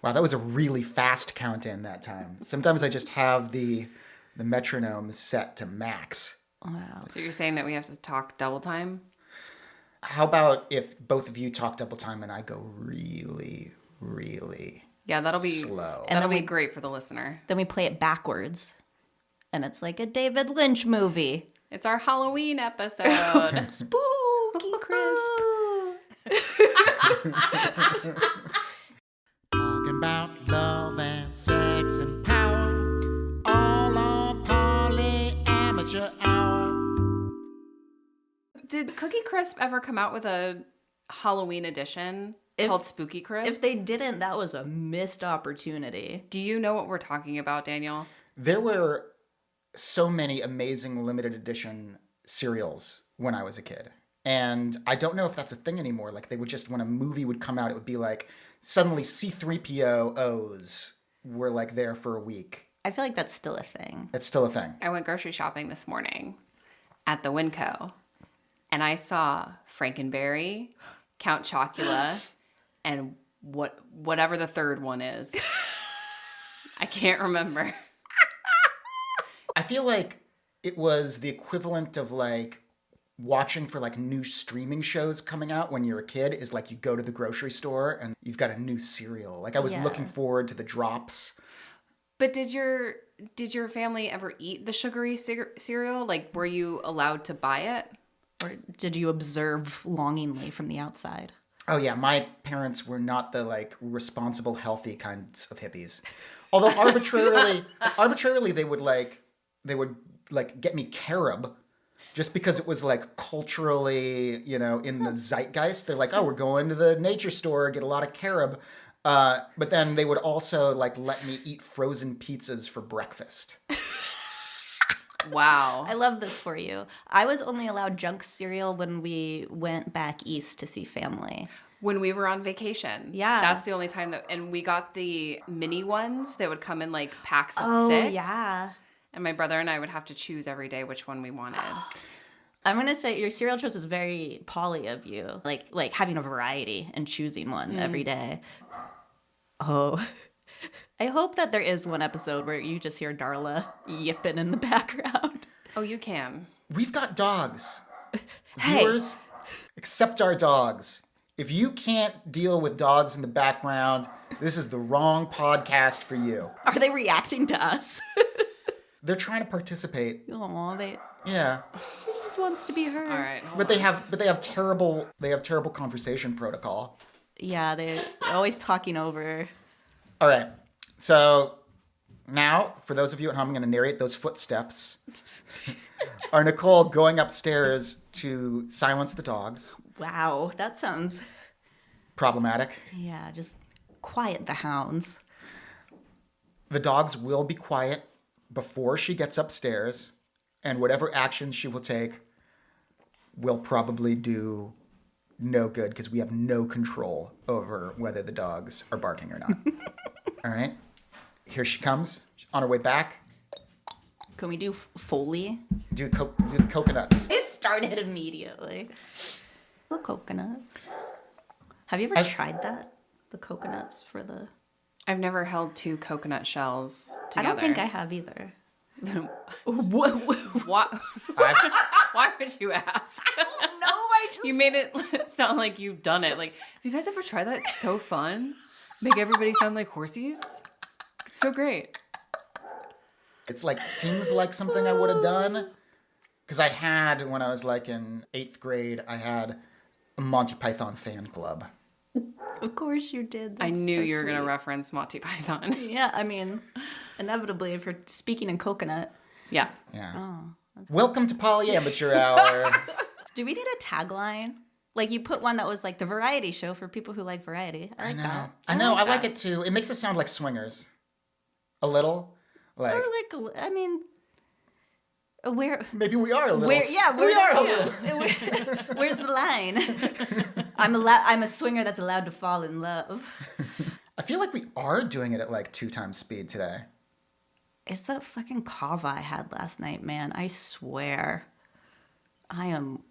Wow, that was a really fast count in that time. Sometimes I just have the metronome set to max. Wow. So you're saying that we have to talk double time? How about if both of you talk double time and I go really, really That'll be slow? And that'll be great for the listener. Then we play it backwards. And it's like a David Lynch movie. It's our Halloween episode. Spooky crisp. Talking about love and sex and power, all on Polly Amateur Hour. Did Cookie Crisp ever come out with a Halloween edition called Spooky Crisp? If they didn't, that was a missed opportunity. Do you know what we're talking about, Daniel? There were so many amazing limited edition cereals when I was a kid. And I don't know if that's a thing anymore. Like they would just, when a movie would come out, it would be like suddenly C-3PO-Os were like there for a week. I feel like that's still a thing. It's still a thing. I went grocery shopping this morning at the Winco, and I saw Frankenberry, Count Chocula, and whatever the third one is. I can't remember. I feel like it was the equivalent of like watching for like new streaming shows coming out when you're a kid is like you go to the grocery store and you've got a new cereal. Like I was looking forward to the drops. But did your family ever eat the sugary cereal? Like, were you allowed to buy it? Or did you observe longingly from the outside? Oh yeah, my parents were not the like responsible, healthy kinds of hippies. Although arbitrarily they would get me carob just because it was like culturally, in the zeitgeist. They're like, oh, we're going to the nature store, get a lot of carob. But then they would also like let me eat frozen pizzas for breakfast. Wow. I love this for you. I was only allowed junk cereal when we went back east to see family. When we were on vacation. Yeah. That's the only time and we got the mini ones that would come in like packs of 6. Oh, yeah. And my brother and I would have to choose every day which one we wanted. I'm going to say your cereal choice is very Polly of you. Like having a variety and choosing one every day. Oh, I hope that there is one episode where you just hear Darla yipping in the background. Oh, you can. We've got dogs. Hey. Viewers, accept our dogs. If you can't deal with dogs in the background, this is the wrong podcast for you. Are they reacting to us? They're trying to participate. Aw, Yeah. she just wants to be heard. All right. But they have terrible conversation protocol. Yeah, they're always talking over. All right. So now, for those of you at home, I'm going to narrate those footsteps. Are Nichole going upstairs to silence the dogs? Wow, that sounds... Problematic. Yeah, just quiet the hounds. The dogs will be quiet before she gets upstairs, and whatever actions she will take will probably do no good because we have no control over whether the dogs are barking or not. All right? Here she comes on her way back. Can we do Foley? Do the coconuts. It started immediately. The coconut. Have you ever tried that? The coconuts for the... I've never held 2 coconut shells together. I don't think I have either. What? Why would you ask? No, I just... You made it sound like you've done it. Like, have you guys ever tried that? It's so fun. Make everybody sound like horsies. It's so great. It's like, seems like something I would have done. Because I had, when I was like in 8th grade, I had a Monty Python fan club. Of course you did. I knew so you were going to sweet. reference Monty Python. Yeah, I mean, inevitably, if you're speaking in coconut. Yeah. Yeah. Oh. Welcome to Polly Amateur Hour. Do we need a tagline? Like, you put one that was like the variety show for people who like variety. I like that. I know. I like that. it too. It makes it sound like swingers. A little. Like, Or like, I mean, where... maybe we are a little. Where, yeah, we are a little. Where's the line? I'm a swinger that's allowed to fall in love. I feel like we are doing it at like 2 times speed today. It's that fucking kava I had last night, man. I swear. I am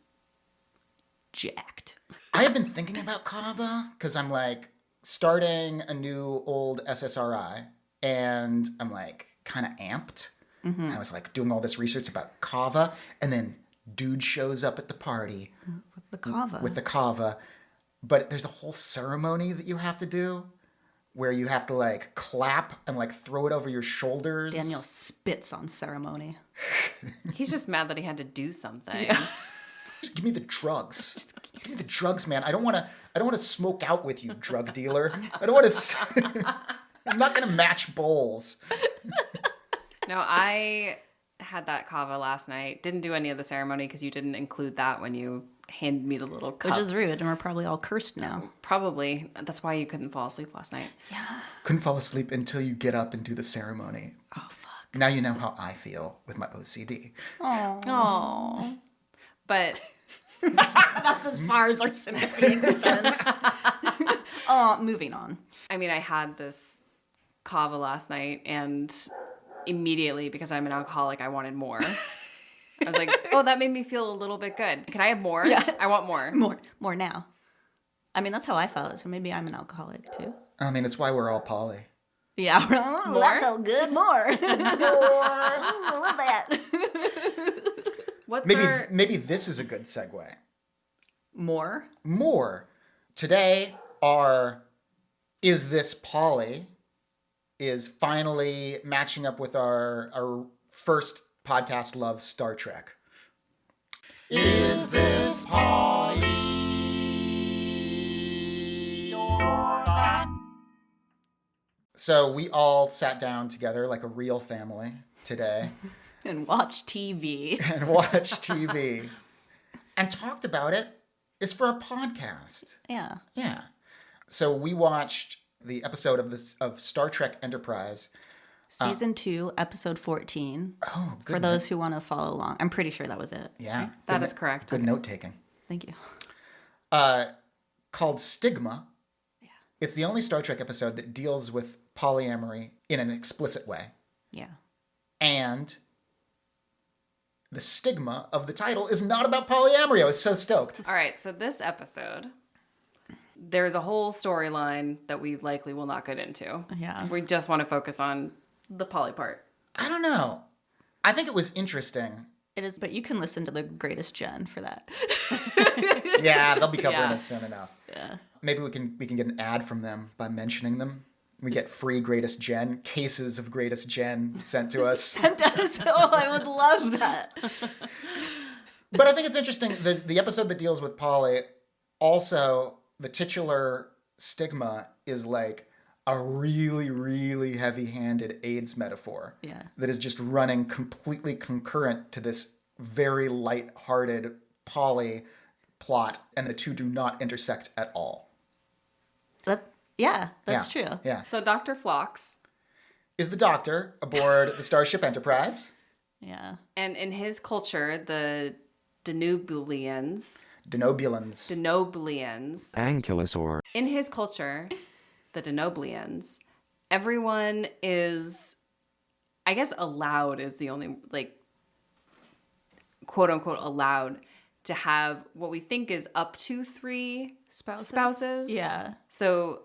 jacked. I have been thinking about kava because I'm like, starting a new old SSRI, and I'm like kind of amped. I was like doing all this research about kava, and then dude shows up at the party The kava. with the kava, but there's a whole ceremony that you have to do where you have to like clap and like throw it over your shoulders. Daniel spits on ceremony. He's just mad that he had to do something. Just give me the drugs. Give me the drugs, man. I don't want to smoke out with you, drug dealer. I don't want to. I'm not gonna match bowls. No, I had that kava last night. Didn't do any of the ceremony because you didn't include that when you handed me the little cup. Which is rude, and we're probably all cursed now. Probably. That's why you couldn't fall asleep last night. Yeah. Couldn't fall asleep until you get up and do the ceremony. Oh, fuck. Now you know how I feel with my OCD. Oh. But That's as far as our sympathy extends. Moving on. I mean, I had this kava last night, and immediately, because I'm an alcoholic, I wanted more. I was like, oh, that made me feel a little bit good. Can I have more? Yeah. I want more. More now. I mean, that's how I felt, so maybe I'm an alcoholic too. I mean, it's why we're all poly. Yeah, More? that felt good. More. More. Ooh, I love that. What's Maybe this is a good segue. More? More. Today, our Is This Poly is finally matching up with our first podcast love, Star Trek. Is this Poly or not? So we all sat down together like a real family today And watch TV. and watched TV and talked about it. It's for a podcast. Yeah. Yeah. So we watched the episode of Star Trek Enterprise. Season 2, episode 14. Oh, good. For those who want to follow along. I'm pretty sure that was it. Yeah. That is correct. Good note taking. Thank you. Called Stigma. Yeah. It's the only Star Trek episode that deals with polyamory in an explicit way. Yeah. And the stigma of the title is not about polyamory. I was so stoked. All right, so this episode, there's a whole storyline that we likely will not get into. Yeah. We just want to focus on the poly part. I don't know. I think it was interesting. It is, but you can listen to the Greatest Gen for that. Yeah, they'll be covering Yeah. it soon enough. Yeah. Maybe we can get an ad from them by mentioning them. We get free Greatest Gen, cases of Greatest Gen sent to us. Sent us. Oh, I would love that. But I think it's interesting, the episode that deals with poly, also the titular stigma is like a really, really heavy-handed AIDS metaphor. Yeah. That is just running completely concurrent to this very light-hearted poly plot, and the two do not intersect at all. That's true. Yeah. So Dr. Phlox, Is the Doctor aboard the Starship Enterprise. Yeah. and in his culture, the Denobulans, Denobulans. Ankylosaur. in his culture, the Denobulans, everyone is, I guess allowed is the only, like, quote unquote allowed to have what we think is up to 3 spouses. Yeah. So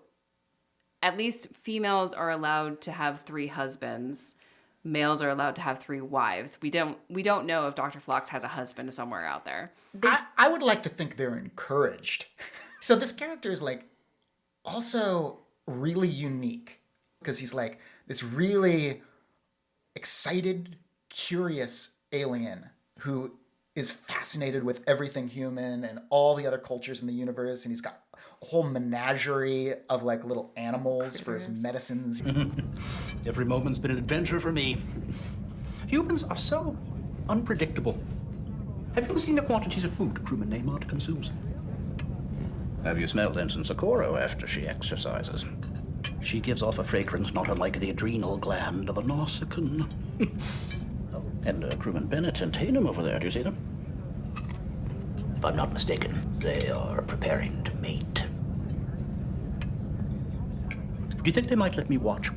at least females are allowed to have 3 husbands. Males are allowed to have 3 wives. We don't know if Dr. Phlox has a husband somewhere out there. I would like to think they're encouraged. So this character is like also really unique because he's like this really excited, curious alien who is fascinated with everything human and all the other cultures in the universe. And he's got a whole menagerie of like little animals for his medicines. Every moment's been an adventure for me. Humans are so unpredictable. Have you seen the quantities of food crewman Neymar consumes? Have you smelled Ensign Socorro after she exercises? She gives off a fragrance not unlike the adrenal gland of a Nausicaan. And crewman Bennett and Tatum over there, do you see them? If I'm not mistaken, they are preparing to mate. Do you think they might let me watch?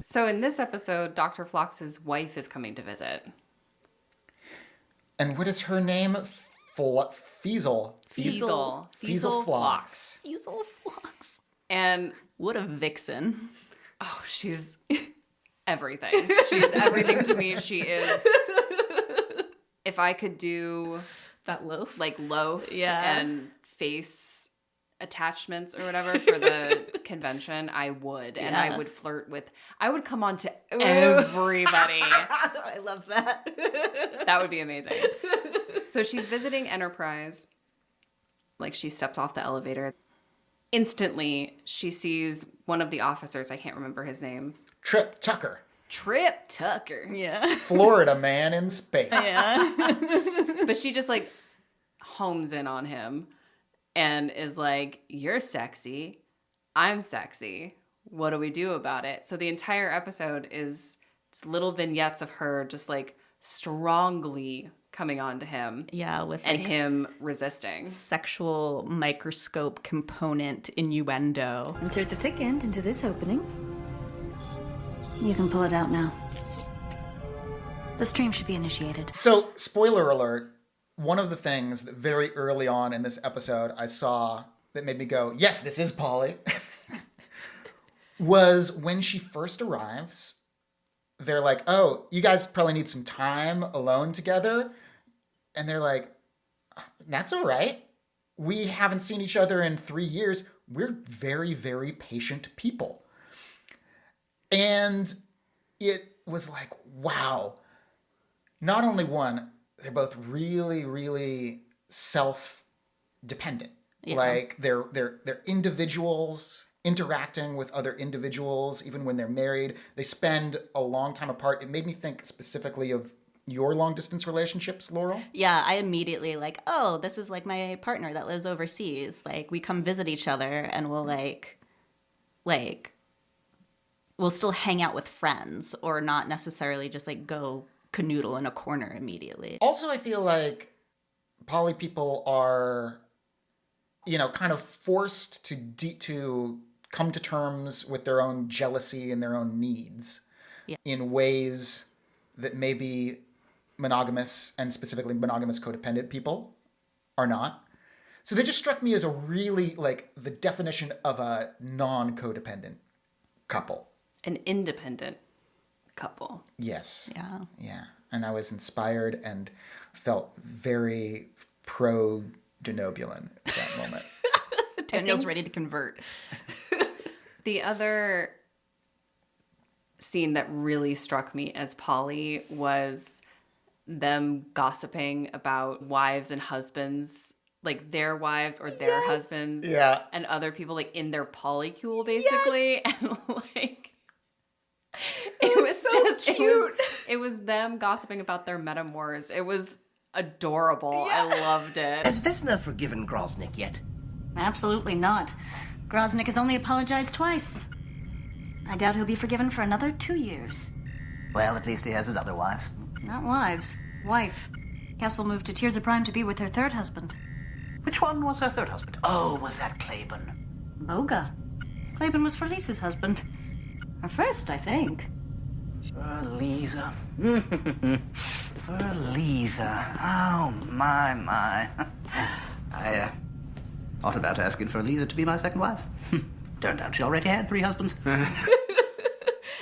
So in this episode, Dr. Phlox's wife is coming to visit. And what is her name? Feasel Flocks. Diesel flocks. And What a vixen. oh, she's everything. She's everything to me. She is. If I could do That loaf. like loaf Yeah. and face attachments or whatever for the convention, I would. And Yeah. I would flirt with, I would come on to everybody. I love that. That would be amazing. So she's visiting Enterprise. Like, she steps off the elevator. Instantly, she sees one of the officers. I can't remember his name. Trip Tucker. Trip Tucker. Yeah. Florida man in space. Yeah. But she just, like, homes in on him and is like, you're sexy. I'm sexy. What do we do about it? So the entire episode is just little vignettes of her just, like, strongly coming on to him. Yeah, with And like him resisting. sexual microscope component innuendo. Insert the thick end into this opening. You can pull it out now. The stream should be initiated. So, spoiler alert, one of the things that very early on in this episode I saw that made me go, yes, this is Polly, was when she first arrives, they're like, oh, you guys probably need some time alone together. And they're like, that's all right. We haven't seen each other in 3 years. We're very, very patient people. And it was like, wow. Not only one, they're both really, really self-dependent. Yeah. Like they're individuals interacting with other individuals, even when they're married. They spend a long time apart. It made me think specifically of your long distance relationships, Laurel. Yeah, I immediately like, oh, this is like my partner that lives overseas. Like we come visit each other and we'll like we'll still hang out with friends or not necessarily just like go canoodle in a corner immediately. Also, I feel like poly people are, kind of forced to come to terms with their own jealousy and their own needs in ways that maybe monogamous and specifically monogamous codependent people are not. So they just struck me as a really, like, the definition of a non-codependent couple. An independent couple. Yes. Yeah. Yeah. And I was inspired and felt very pro-Denobulan at that moment. Daniel's ready to convert. The other scene that really struck me as Polly was them gossiping about wives and husbands, like their wives or their husbands, Yeah. and other people like in their polycule basically, and like it was so just cute. it was them gossiping about their metamors. It was adorable. I loved it. Has Vesna forgiven Groznik yet? Absolutely not. Groznik has only apologized twice. I doubt he'll be forgiven for another 2 years. Well, at least he has his other wives. Not wives. Wife. Kessel moved to Tirza Prime to be with her third husband. Which one was her third husband? Oh, was that Claiborne? Boga. Claiborne was Felice's husband. Her first, I think. Lisa. For Lisa. Oh, my. I thought about asking for Lisa to be my second wife. Turned out she already had 3 husbands.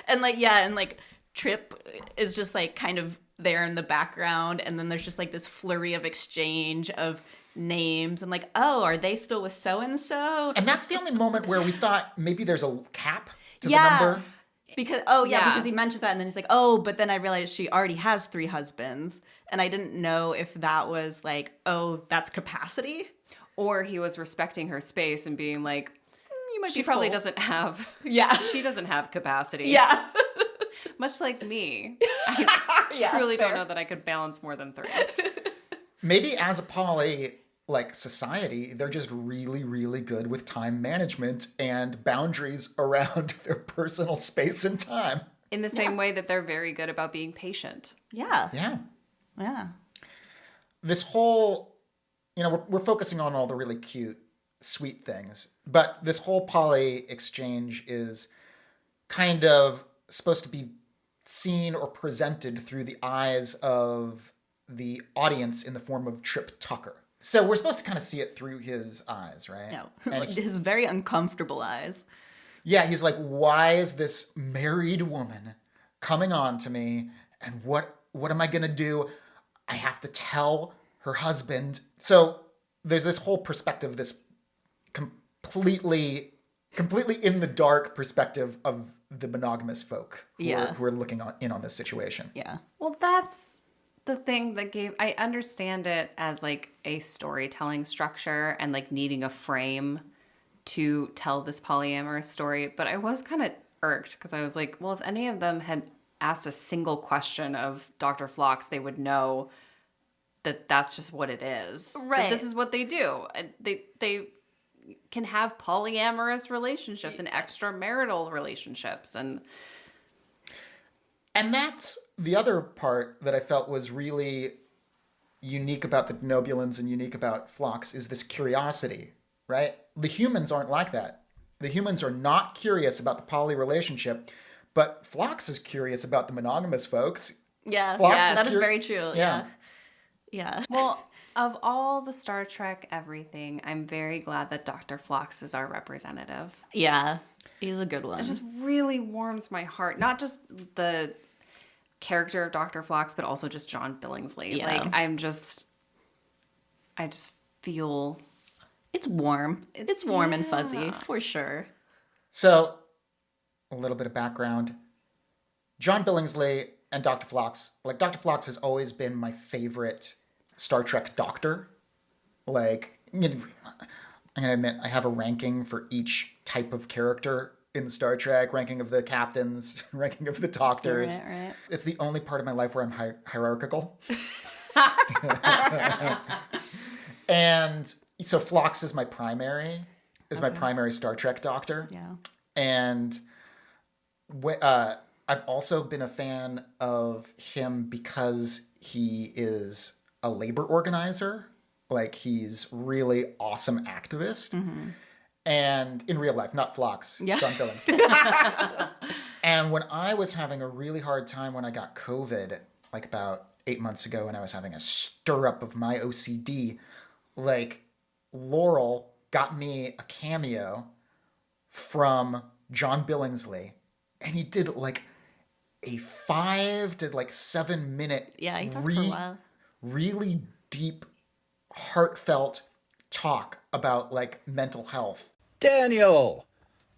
And like Trip is just like kind of there in the background, and then there's just like this flurry of exchange of names and like, oh, are they still with so and so? And that's the only moment where we thought maybe there's a cap to the number. Because Yeah. because he mentioned that, and then he's like, oh, but then I realized she already has 3 husbands, and I didn't know if that was like, oh, that's capacity. Or he was respecting her space and being like, You might she be probably full. doesn't have Yeah. she doesn't have capacity. Yeah. Much like me. I Yeah, truly don't fair. know that I could balance more than 3. Maybe as a poly, like, society, they're just really, really good with time management and boundaries around their personal space and time. In the same way that they're very good about being patient. Yeah. Yeah. Yeah. This whole, we're focusing on all the really cute, sweet things, but this whole poly exchange is kind of supposed to be seen or presented through the eyes of the audience in the form of Trip Tucker. So we're supposed to kind of see it through his eyes, right? No, And his very uncomfortable eyes. yeah, he's like, why is this married woman coming on to me? And what am I gonna do? I have to tell her husband. So there's this whole perspective, this completely in the dark perspective of the monogamous folk who are looking in on this situation. Yeah. Well, that's the thing that I understand it as like a storytelling structure and like needing a frame to tell this polyamorous story. But I was kind of irked because I was like, well, if any of them had asked a single question of Dr. Phlox, they would know that that's just what it is. Right. That this is what they do. They can have polyamorous relationships and extramarital relationships. And that's the other part that I felt was really unique about the Denobulans and unique about Phlox is this curiosity, right? The humans aren't like that. The humans are not curious about the poly relationship, but Phlox is curious about the monogamous folks. Yeah, Phlox that is very true. Yeah. Yeah. well, of all the Star Trek everything, I'm very glad that Dr. Phlox is our representative. Yeah. He's a good one. It just really warms my heart. Not just the character of Dr. Phlox, but also just John Billingsley. Yeah. Like, I just feel... It's warm. It's warm and fuzzy, for sure. So, a little bit of background. John Billingsley and Dr. Phlox. Like, Dr. Phlox has always been my favorite Star Trek doctor. Like, you know, I'm going to admit, I have a ranking for each type of character in Star Trek. Ranking of the captains, ranking of the doctors. Right. It's the only part of my life where I'm hierarchical. And so Phlox is my primary Star Trek doctor. Yeah. And I've also been a fan of him because he is a labor organizer. Like, he's really awesome activist. Mm-hmm. And in real life, not Phlox, John Billingsley. And when I was having a really hard time when I got COVID, like about 8 months ago, and I was having a stir up of my OCD, like, Laurel got me a cameo from John Billingsley, and he did like a 5 to 7 minute He talked for a while. really deep, heartfelt talk about like mental health. Daniel!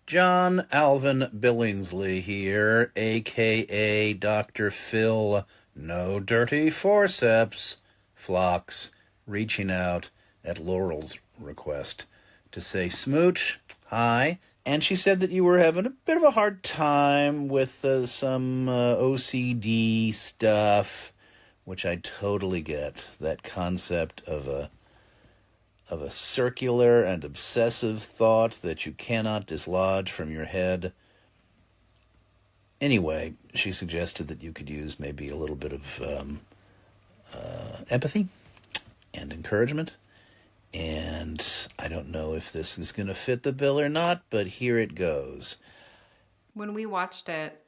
John Alvin Billingsley here, a.k.a. Dr. Phil, no dirty forceps, Phlox, reaching out at Laurel's request to say smooch, hi, and she said that you were having a bit of a hard time with some OCD stuff, which I totally get, that concept of a circular and obsessive thought that you cannot dislodge from your head. Anyway, she suggested that you could use maybe a little bit of empathy and encouragement. And I don't know if this is going to fit the bill or not, but here it goes. When we watched it,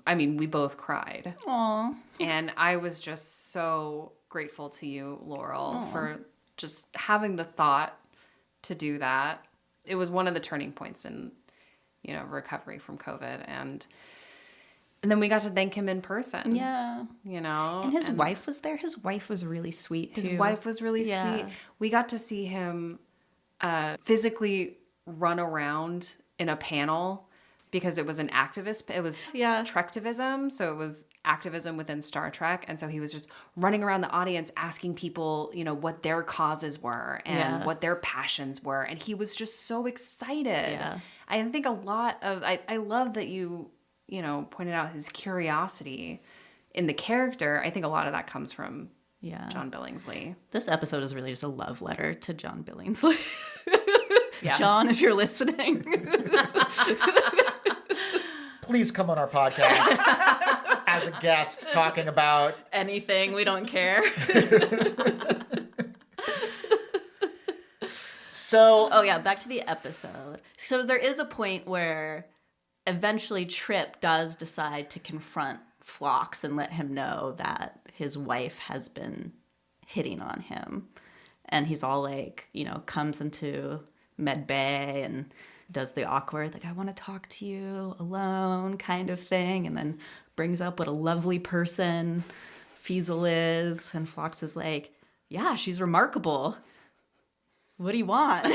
I mean, we both cried. Aww. And I was just so grateful to you, Laurel, for just having the thought to do that. It was one of the turning points in, recovery from COVID. And then we got to thank him in person. Yeah. And his wife was there. His wife was really sweet, too. His wife was really sweet. We got to see him physically run around in a panel because it was an activist. It was Trektivism, so it was activism within Star Trek. And so he was just running around the audience asking people, what their causes were and what their passions were. And he was just so excited. Yeah. I think a lot of... I love that you pointed out his curiosity in the character. I think a lot of that comes from John Billingsley. This episode is really just a love letter to John Billingsley. John, if you're listening. Please come on our podcast as a guest talking about anything. We don't care. So... back to the episode. So there is a point where eventually Trip does decide to confront Phlox and let him know that his wife has been hitting on him. And he's all like, comes into med bay and does the awkward, like, I want to talk to you alone kind of thing. And then brings up what a lovely person Fiesel is. And Phlox is like, yeah, she's remarkable. What do you want?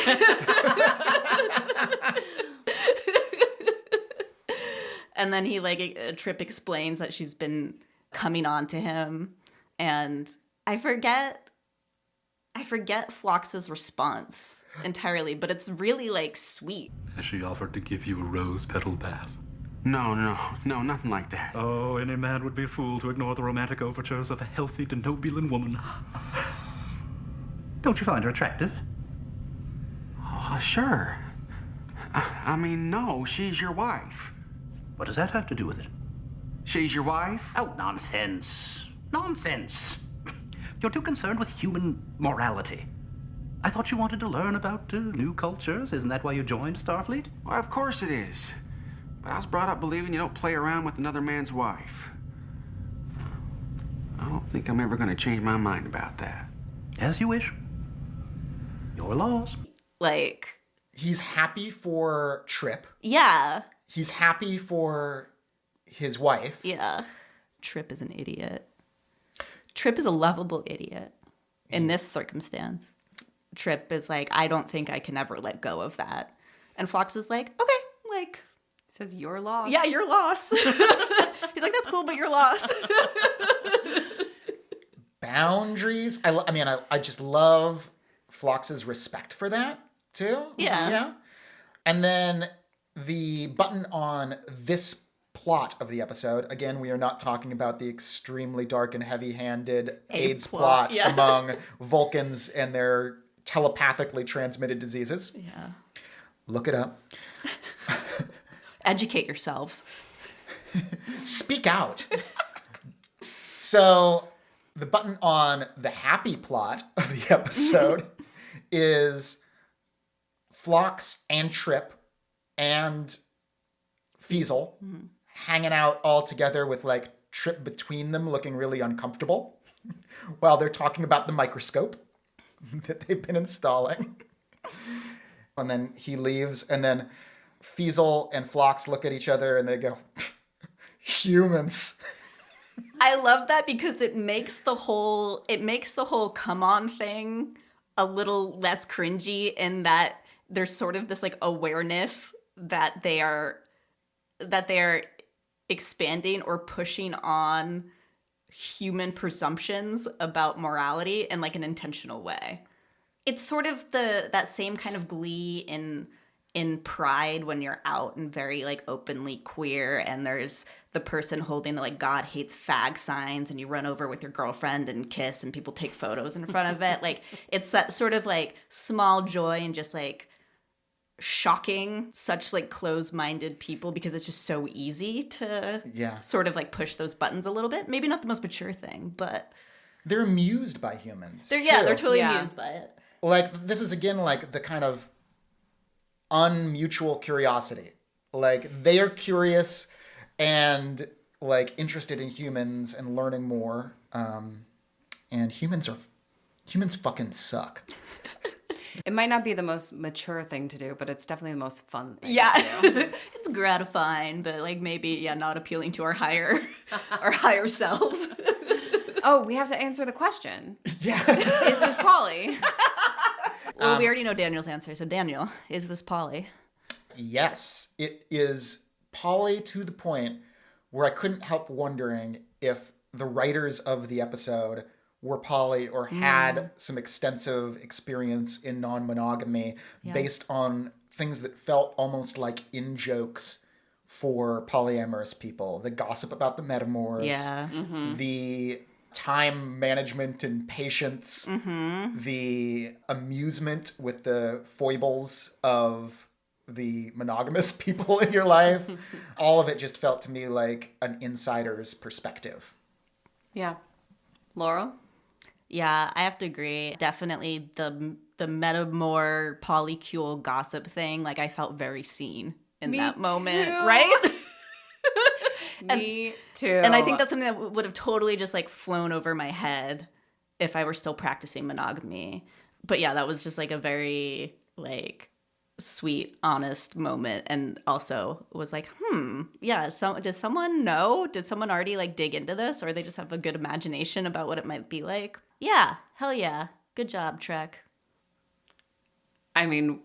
And then Trip explains that she's been coming on to him. And I forget Phlox's response entirely, but it's really sweet. Has she offered to give you a rose petal bath? No, nothing like that. Oh, any man would be a fool to ignore the romantic overtures of a healthy, denobulant woman. Don't you find her attractive? Oh, sure. I mean, no, she's your wife. What does that have to do with it? She's your wife? Oh, nonsense. Nonsense. You're too concerned with human morality. I thought you wanted to learn about new cultures. Isn't that why you joined Starfleet? Well, of course it is. But I was brought up believing you don't play around with another man's wife. I don't think I'm ever going to change my mind about that. As you wish. Your laws. He's happy for Trip. Yeah. He's happy for his wife. Yeah. Trip is an idiot. Trip is a lovable idiot in this circumstance. Trip is like, I don't think I can ever let go of that. And Phlox is like, okay, Says your loss. yeah, your loss. He's like, that's cool, but your loss. Boundaries. I just love Phlox's respect for that too. Yeah. Yeah. And then the button on this plot of the episode, again, we are not talking about the extremely dark and heavy-handed AIDS plot yeah. among Vulcans and their telepathically transmitted diseases. Yeah. Look it up. Educate yourselves. Speak out. So the button on the happy plot of the episode is Phlox and Trip and Fiesel hanging out all together with Trip between them looking really uncomfortable while they're talking about the microscope that they've been installing. And then he leaves, and then Fiesel and Phlox look at each other and they go, humans. I love that because it makes the whole come on thing a little less cringy in that there's sort of this awareness that they are expanding or pushing on human presumptions about morality in an intentional way. It's sort of that same kind of glee in Pride when you're out and very openly queer and there's the person holding the God hates fag signs and you run over with your girlfriend and kiss and people take photos in front of it. It's that sort of small joy and just shocking such closed-minded people because it's just so easy to sort of push those buttons a little bit. Maybe not the most mature thing, but they're amused by humans. They're totally amused by it. This is again the kind of unmutual curiosity. They are curious and interested in humans and learning more. And humans fucking suck. It might not be the most mature thing to do, but it's definitely the most fun thing Yeah. to do. It's gratifying, but maybe not appealing to our higher selves. Oh, we have to answer the question. Yeah. Is this Polly? Well, we already know Daniel's answer. So Daniel, is this Polly? Yes, it is Polly to the point where I couldn't help wondering if the writers of the episode were poly or had some extensive experience in non-monogamy based on things that felt almost like in-jokes for polyamorous people. The gossip about the metamors, the time management and patience, the amusement with the foibles of the monogamous people in your life. All of it just felt to me like an insider's perspective. Yeah. Laurel? Yeah, I have to agree. Definitely the metamor polycule gossip thing, I felt very seen in that moment, right? Me too. And I think that's something that would have totally just flown over my head if I were still practicing monogamy. But yeah, that was just like a very like sweet, honest moment, and also was like, yeah, so did someone know? Did someone already like dig into this, or they just have a good imagination about what it might be like? Yeah, hell yeah. Good job, Trek. I mean,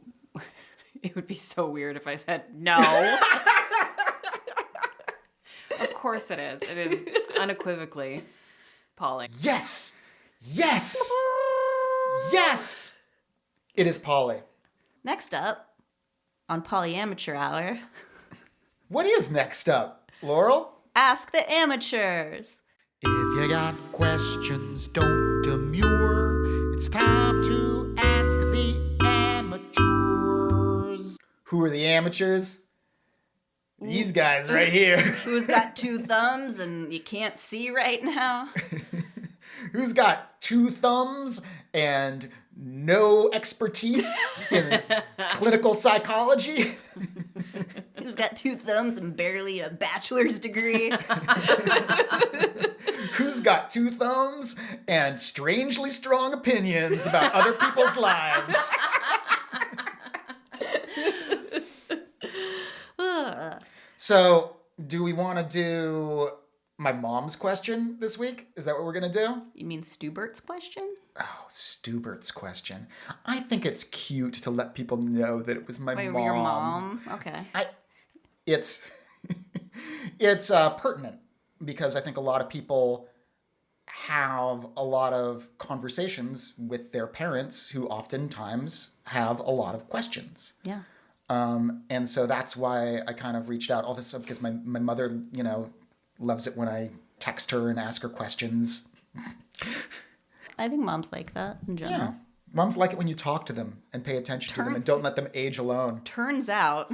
it would be so weird if I said no. Of course it is. It is unequivocally Polly. Yes! Yes! Yes! It is Polly. Next up, on Polyamateur Hour, What is next up, Laurel? Ask the Amateurs. If you got questions, don't demur. It's time to ask the amateurs. Who are the amateurs? These guys right here. Who's got two thumbs and you can't see right now? Who's got two thumbs and no expertise in clinical psychology? Who's got two thumbs and barely a bachelor's degree? Who's got two thumbs and strangely strong opinions about other people's lives? So, do we want to do my mom's question this week? Is that what we're going to do? You mean Stubert's question? Oh, Stubert's question. I think it's cute to let people know that it was my Wait, mom. your mom? Okay. It's pertinent because I think a lot of people have a lot of conversations with their parents who oftentimes have a lot of questions. Yeah. And so that's why I kind of reached out all this stuff because my mother, loves it when I text her and ask her questions. I think moms like that in general. Yeah. Moms like it when you talk to them and pay attention to them and don't let them age alone. Turns out,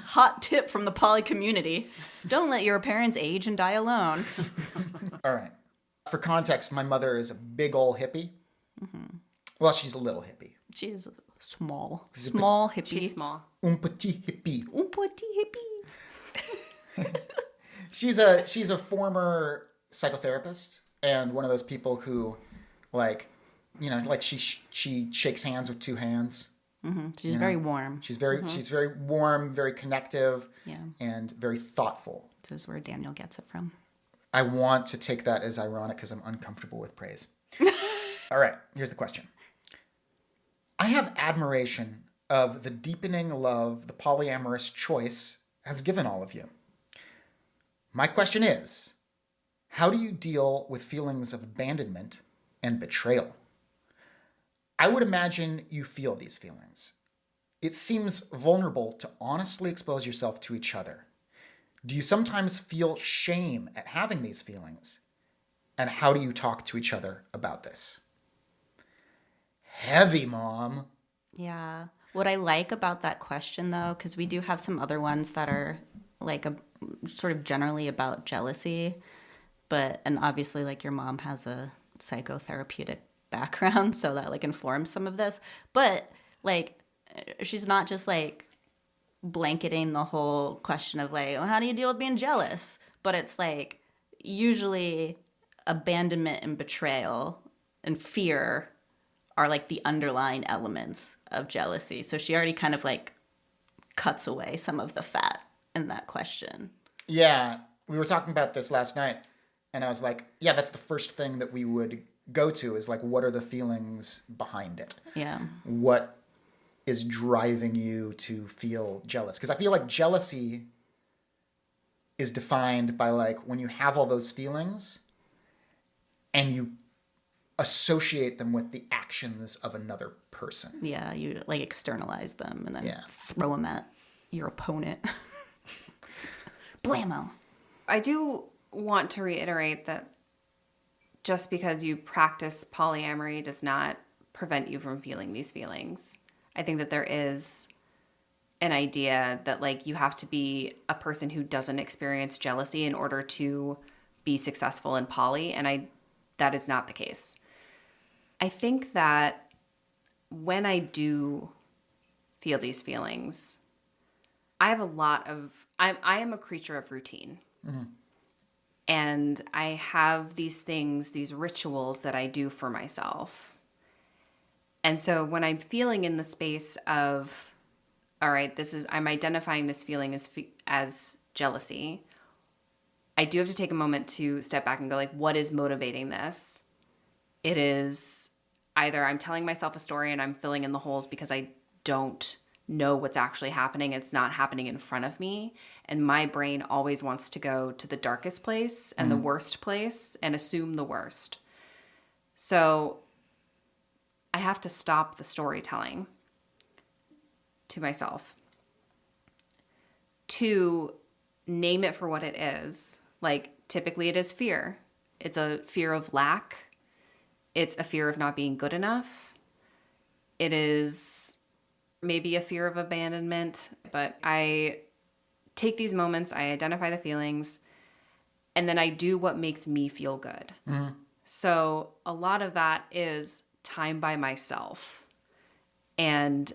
hot tip from the poly community, don't let your parents age and die alone. All right. For context, my mother is a big old hippie. Mm-hmm. Well, she's a little hippie. She's small hippie. She's small. Un petit hippie. Un petit hippie. She's a former psychotherapist and one of those people who, she shakes hands with two hands. Mm-hmm. She's very warm. She's very warm, very connective, yeah, and very thoughtful. This is where Daniel gets it from. I want to take that as ironic because I'm uncomfortable with praise. All right, here's the question. I have admiration of the deepening love the polyamorous choice has given all of you. My question is, how do you deal with feelings of abandonment and betrayal? I would imagine you feel these feelings. It seems vulnerable to honestly expose yourself to each other. Do you sometimes feel shame at having these feelings? And how do you talk to each other about this? Heavy, Mom. Yeah. What I like about that question, though, because we do have some other ones that are sort of generally about jealousy, and obviously your mom has a psychotherapeutic background, so that informs some of this. But she's not just blanketing the whole question of how do you deal with being jealous? But it's usually abandonment and betrayal and fear are the underlying elements of jealousy. So she already kind of cuts away some of the fat in that question. Yeah, we were talking about this last night, and I was like, yeah, that's the first thing that we would go to is what are the feelings behind it? Yeah. What is driving you to feel jealous? Because I feel like jealousy is defined by when you have all those feelings and you associate them with the actions of another person. Yeah, you externalize them and then throw them at your opponent. Blammo. I do want to reiterate that just because you practice polyamory does not prevent you from feeling these feelings. I think that there is an idea that you have to be a person who doesn't experience jealousy in order to be successful in poly, and that is not the case. I think that when I do feel these feelings, I have I am a creature of routine. Mm-hmm. And I have these things, these rituals that I do for myself. And so when I'm feeling in the space of, all right, I'm identifying this feeling as jealousy, I do have to take a moment to step back and go like, what is motivating this? It is either I'm telling myself a story and I'm filling in the holes because I don't know what's actually happening. It's not happening in front of me. And my brain always wants to go to the darkest place and the worst place and assume the worst. So I have to stop the storytelling to myself, to name it for what it is. Like, typically it is fear. It's a fear of lack. It's a fear of not being good enough. It is maybe a fear of abandonment. But I take these moments, I identify the feelings, and then I do what makes me feel good. Mm-hmm. So a lot of that is time by myself. And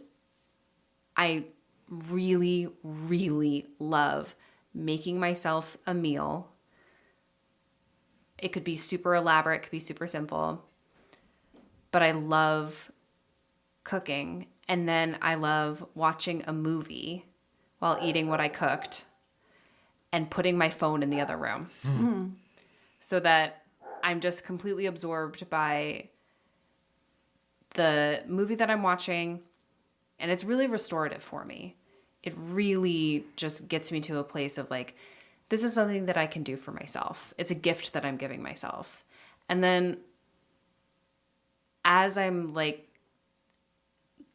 I really, really love making myself a meal. It could be super elaborate, it could be super simple. But I love cooking. And then I love watching a movie while eating what I cooked and putting my phone in the other room. Mm-hmm. So that I'm just completely absorbed by the movie that I'm watching. And it's really restorative for me. It really just gets me to a place of like, this is something that I can do for myself. It's a gift that I'm giving myself. And then as I'm like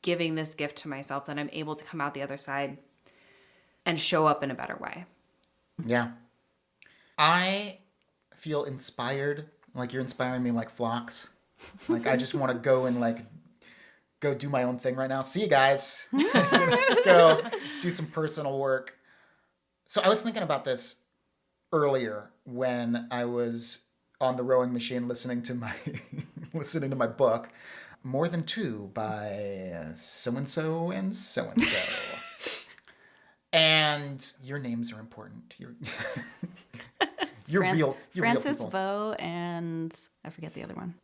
giving this gift to myself, then I'm able to come out the other side and show up in a better way. Yeah. I feel inspired, like you're inspiring me like Phlox. Like I just want to go and like go do my own thing right now. See you guys. Go do some personal work. So I was thinking about this earlier when I was on the rowing machine listening to my book, More Than Two by so-and-so and so-and-so. And your names are important. You're Francis real people. Vo and I forget the other one.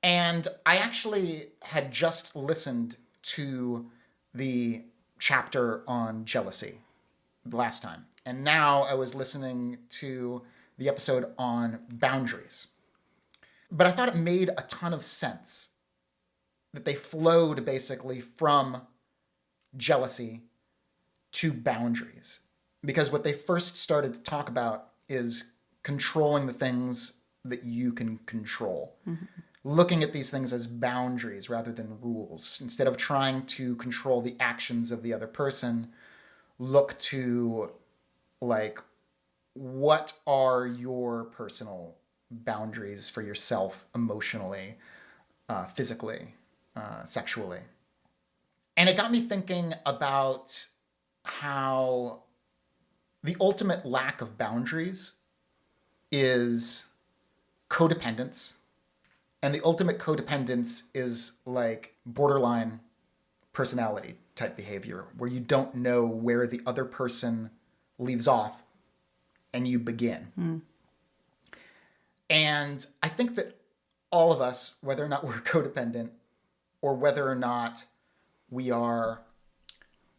And I actually had just listened to the chapter on jealousy the last time. And now I was listening to the episode on boundaries. But I thought it made a ton of sense that they flowed basically from jealousy to boundaries. Because what they first started to talk about is controlling the things that you can control. Mm-hmm. Looking at these things as boundaries rather than rules. Instead of trying to control the actions of the other person, look to like, what are your personal boundaries for yourself emotionally, physically, sexually? And it got me thinking about how the ultimate lack of boundaries is codependence. And the ultimate codependence is like borderline personality type behavior where you don't know where the other person leaves off and you begin. Mm. And I think that all of us, whether or not we're codependent or whether or not we are,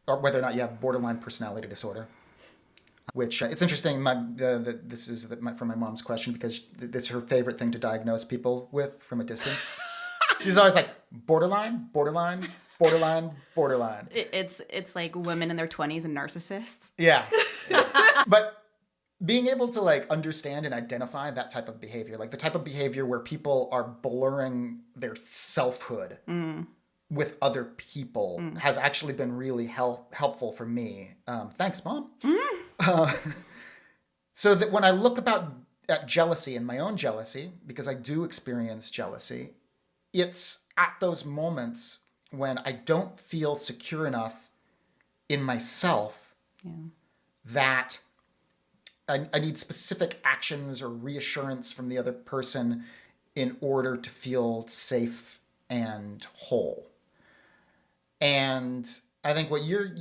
or whether or not you have borderline personality disorder, which it's interesting. This is from my mom's question because this is her favorite thing to diagnose people with from a distance. She's always like borderline, borderline, borderline, borderline. It's like women in their 20s and narcissists. Yeah. But being able to like understand and identify that type of behavior, like the type of behavior where people are blurring their selfhood with other people, has actually been really helpful for me. Thanks, Mom. So that when I look at jealousy and my own jealousy, because I do experience jealousy, it's at those moments when I don't feel secure enough in myself that I need specific actions or reassurance from the other person in order to feel safe and whole. And I think what you're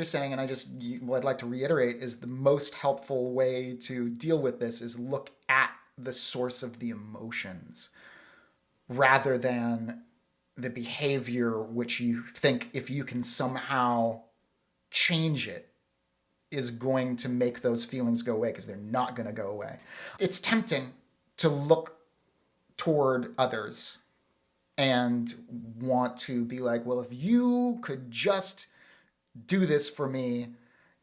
saying, and what I'd like to reiterate is the most helpful way to deal with this is look at the source of the emotions rather than the behavior which you think if you can somehow change it is going to make those feelings go away, because they're not going to go away. It's tempting to look toward others and want to be like, well, if you could just do this for me,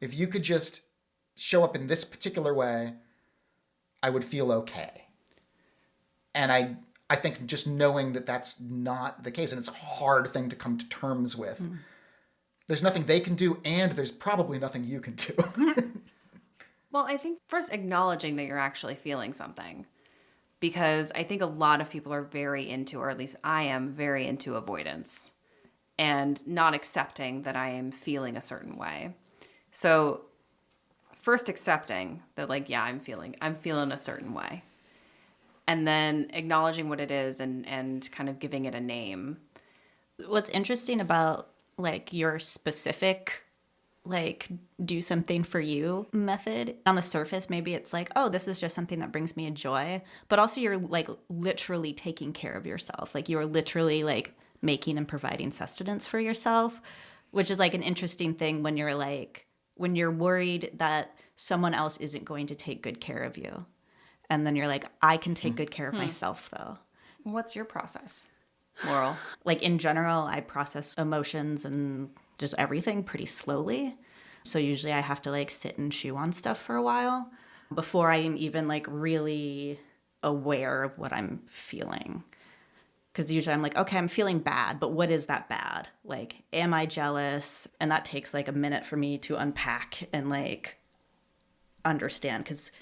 if you could just show up in this particular way, I would feel okay. And I think just knowing that that's not the case, and it's a hard thing to come to terms with. There's nothing they can do, and there's probably nothing you can do. Well, I think first acknowledging that you're actually feeling something, because I think a lot of people are very into, or at least I am very into, avoidance and not accepting that I am feeling a certain way. So first accepting that, like, yeah, I'm feeling a certain way. And then acknowledging what it is and kind of giving it a name. What's interesting about like your specific like do something for you method, on the surface maybe it's like, oh, this is just something that brings me a joy, but also you're like literally taking care of yourself. Like you're literally like making and providing sustenance for yourself, which is like an interesting thing when you're worried that someone else isn't going to take good care of you. And then you're like, I can take good care of myself though. What's your process, Laurel? Like in general, I process emotions and just everything pretty slowly. So usually I have to like sit and chew on stuff for a while before I am even like really aware of what I'm feeling. Because usually I'm like, okay, I'm feeling bad, but what is that bad? Like, am I jealous? And that takes like a minute for me to unpack and like understand. Because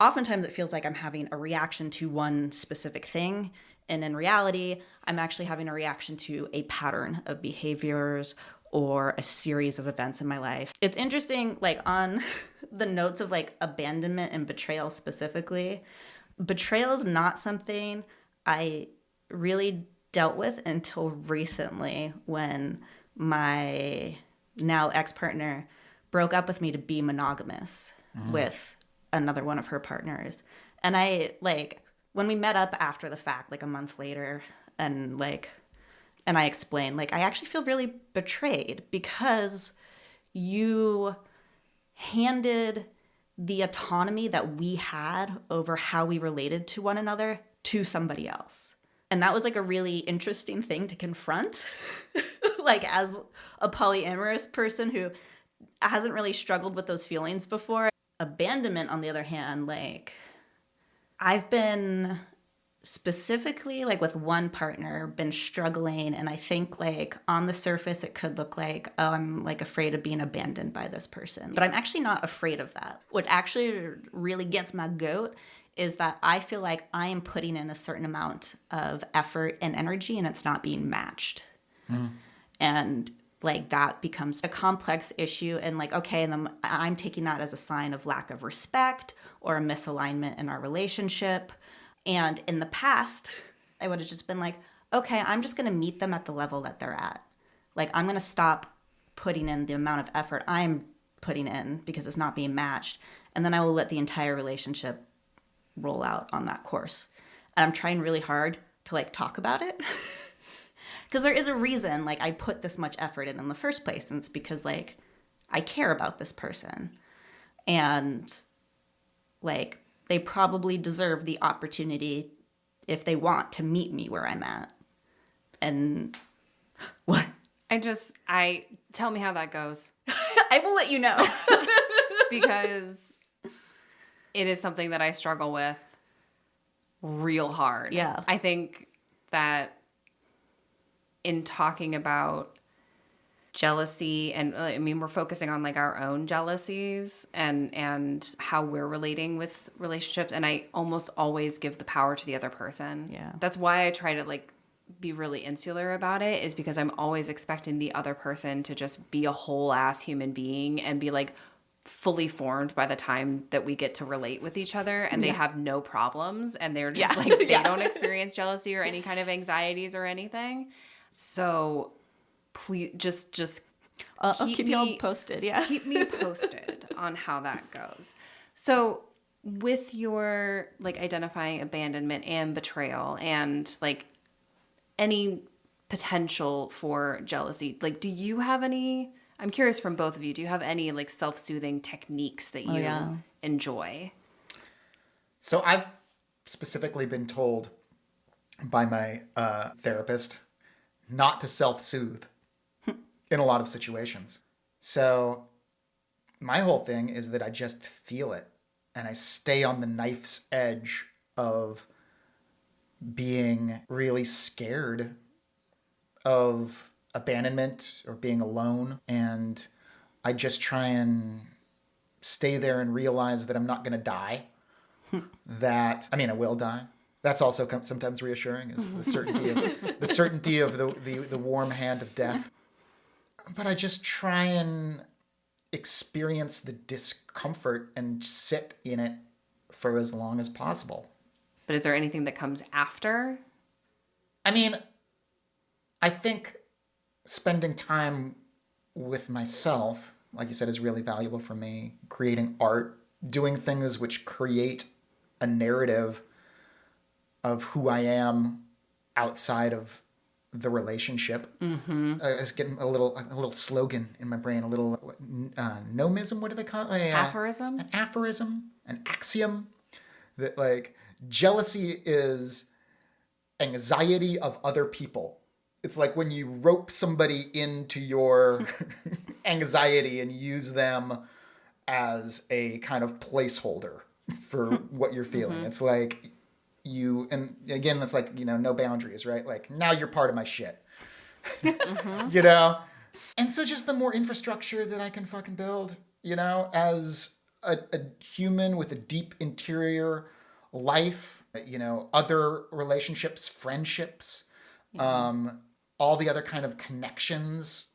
oftentimes it feels like I'm having a reaction to one specific thing. And in reality, I'm actually having a reaction to a pattern of behaviors or a series of events in my life. It's interesting, like on the notes of like abandonment and betrayal specifically, betrayal is not something I really dealt with until recently when my now ex-partner broke up with me to be monogamous with another one of her partners. And I like, when we met up after the fact, like a month later, and I explained, like, I actually feel really betrayed because you handed the autonomy that we had over how we related to one another to somebody else. And that was like a really interesting thing to confront, like as a polyamorous person who hasn't really struggled with those feelings before. Abandonment, on the other hand, like I've been specifically like with one partner been struggling, and I think like on the surface it could look like, oh, I'm like afraid of being abandoned by this person, but I'm actually not afraid of that. What actually really gets my goat is that I feel like I am putting in a certain amount of effort and energy and it's not being matched. And like that becomes a complex issue, and like, okay, and then I'm taking that as a sign of lack of respect or a misalignment in our relationship. And in the past, I would have just been like, okay, I'm just going to meet them at the level that they're at. Like, I'm going to stop putting in the amount of effort I'm putting in because it's not being matched. And then I will let the entire relationship roll out on that course. And I'm trying really hard to like talk about it. Because there is a reason, like, I put this much effort in the first place. And it's because, like, I care about this person. And, like, they probably deserve the opportunity, if they want, to meet me where I'm at. And what? Tell me how that goes. I will let you know. Because it is something that I struggle with real hard. Yeah. I think that in talking about jealousy, and I mean, we're focusing on like our own jealousies and how we're relating with relationships, and I almost always give the power to the other person. Yeah. That's why I try to like be really insular about it, is because I'm always expecting the other person to just be a whole ass human being and be like fully formed by the time that we get to relate with each other, and they have no problems, and they're just like, they don't experience jealousy or any kind of anxieties or anything. So please just I'll keep you all posted. Yeah. Keep me posted on how that goes. So with your like identifying abandonment and betrayal and like any potential for jealousy. Like, do you have any, I'm curious from both of you, do you have any like self-soothing techniques that you enjoy? So I've specifically been told by my therapist not to self-soothe in a lot of situations. So my whole thing is that I just feel it and I stay on the knife's edge of being really scared of abandonment or being alone. And I just try and stay there and realize that I'm not going to die. I will die. That's also sometimes reassuring, is the certainty of the warm hand of death. But I just try and experience the discomfort and sit in it for as long as possible. But is there anything that comes after? I mean, I think spending time with myself, like you said, is really valuable for me. Creating art, doing things which create a narrative of who I am outside of the relationship. Mm-hmm. I was getting a little slogan in my brain, a little nomism. What do they call it? Aphorism? An aphorism, an axiom that like jealousy is anxiety of other people. It's like when you rope somebody into your anxiety and use them as a kind of placeholder for what you're feeling. Mm-hmm. It's like and again, it's like, no boundaries, right? Like, now you're part of my shit. Mm-hmm. And so just the more infrastructure that I can fucking build, as a human with a deep interior life, other relationships, friendships, all the other kind of connections,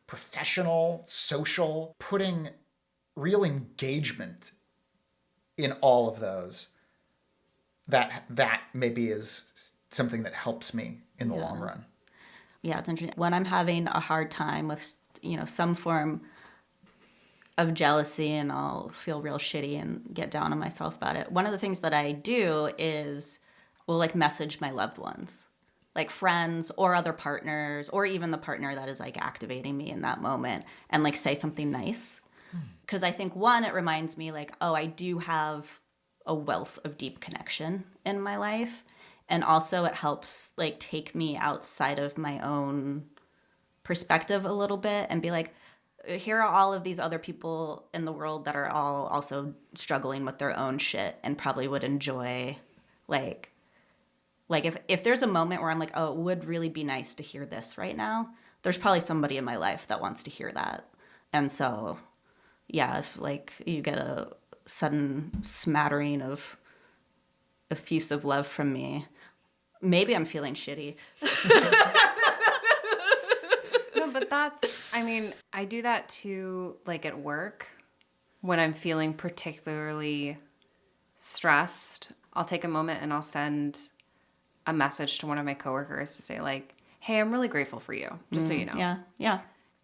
professional, social, putting real engagement in all of those, that maybe is something that helps me in the long run. Yeah, it's interesting. When I'm having a hard time with, some form of jealousy and I'll feel real shitty and get down on myself about it, one of the things that I do is message my loved ones, like friends or other partners, or even the partner that is activating me in that moment, and say something nice. Because I think, one, it reminds me I do have a wealth of deep connection in my life. And also it helps take me outside of my own perspective a little bit and be like, here are all of these other people in the world that are all also struggling with their own shit and probably would enjoy if there's a moment where I'm like, oh, it would really be nice to hear this right now, there's probably somebody in my life that wants to hear that. And so, yeah, if you get a sudden smattering of effusive love from me, maybe I'm feeling shitty. No, but I do that too, at work when I'm feeling particularly stressed. I'll take a moment and I'll send a message to one of my coworkers to say hey, I'm really grateful for you, just so you know. Yeah, yeah.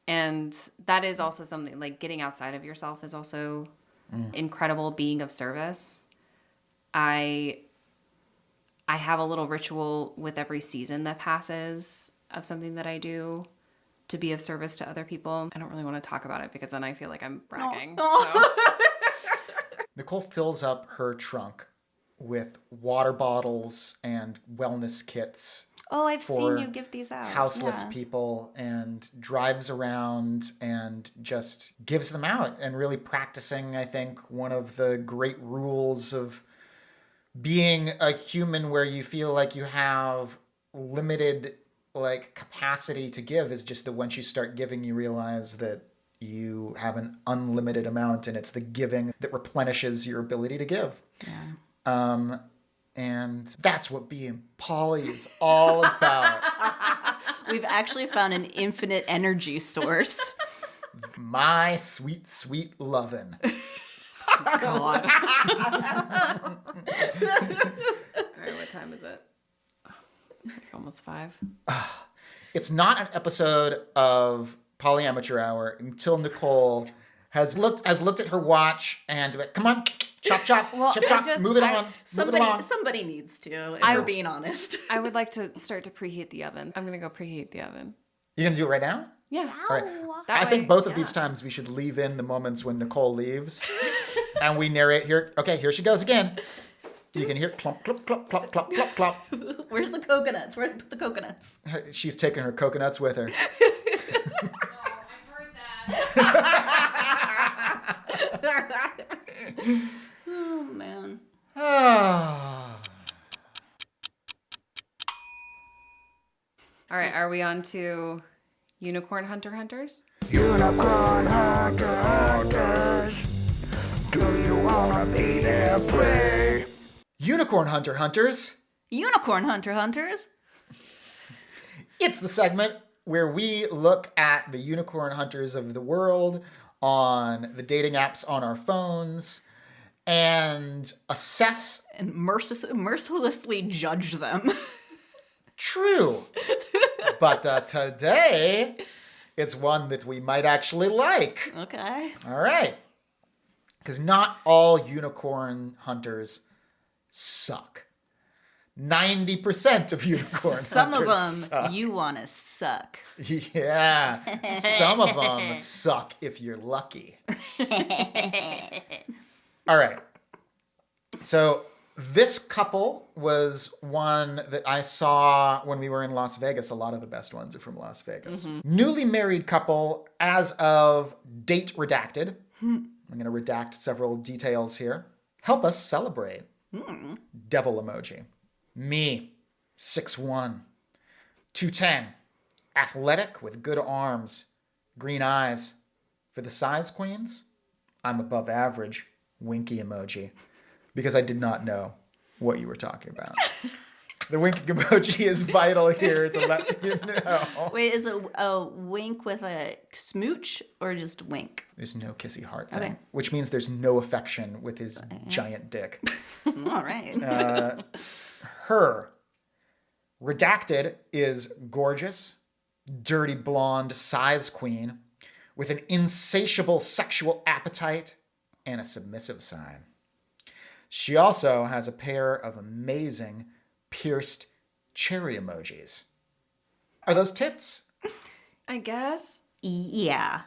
And that is also something, getting outside of yourself is also incredible, being of service. I have a little ritual with every season that passes of something that I do to be of service to other people. I don't really want to talk about it because then I feel like I'm bragging. So. Nichole fills up her trunk with water bottles and wellness kits. Oh, I've seen you give these out. Houseless people, and drives around and just gives them out, and really practicing, I think, one of the great rules of being a human where you feel like you have limited capacity to give is just that once you start giving, you realize that you have an unlimited amount, and it's the giving that replenishes your ability to give. Yeah. And that's what being poly is all about. We've actually found an infinite energy source. My sweet, sweet lovin'. God. All right, what time is it? It's almost 5. It's not an episode of Polyamateur Hour until Nichole has looked at her watch and went, come on, Chop, chop, Well, chop, I chop. just- Move it I- on. Move it along. Somebody needs to, if I- we're being honest. I would like to start to preheat the oven. I'm going to go preheat the oven. You're going to do it right now? Yeah. All right. That I think way- both of these times we should leave in the moments when Nichole leaves. And we narrate here. Okay, here she goes again. You can hear clump, clump, clump, clump, clump, clump, clump. Where's the coconuts? Where did I put the coconuts? She's taking her coconuts with her. Oh, man. Ah. All right, are we on to Unicorn Hunters? Unicorn hunters, do you wanna be their prey? Unicorn hunters. Unicorn hunters. It's the segment where we look at the unicorn hunters of the world on the dating apps on our phones and assess. And mercilessly judge them. True. But today, it's one that we might actually like. Okay. All right. Because not all unicorn hunters suck. 90% of unicorn Some of hunters them suck. you want to suck. Yeah. Some of them suck if you're lucky. All right. So this couple was one that I saw when we were in Las Vegas. A lot of the best ones are from Las Vegas. Newly married couple as of date redacted. I'm going to redact several details here. Help us celebrate. Devil emoji. Me, 6'1", 210, athletic with good arms, green eyes. For the size queens, I'm above average. Winky emoji. Because I did not know what you were talking about. The winking emoji is vital here to let you know. Wait, is it a wink with a smooch or just wink? There's no kissy heart thing, Okay. which means there's no affection with his giant dick. All right. Her. Redacted is gorgeous, dirty blonde size queen with an insatiable sexual appetite and a submissive sign. She also has a pair of amazing pierced cherry emojis. Are those tits? I guess. Yeah.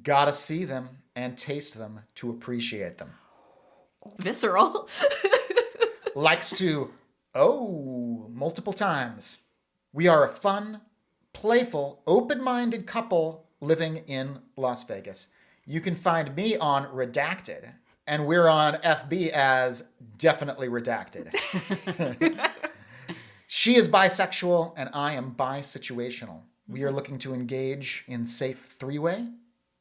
Gotta see them and taste them to appreciate them. Visceral. Likes to multiple times. We are a fun, playful, open-minded couple living in Las Vegas. You can find me on Redacted, and we're on FB as Definitely Redacted. She is bisexual, and I am bisituational. We are looking to engage in safe three-way,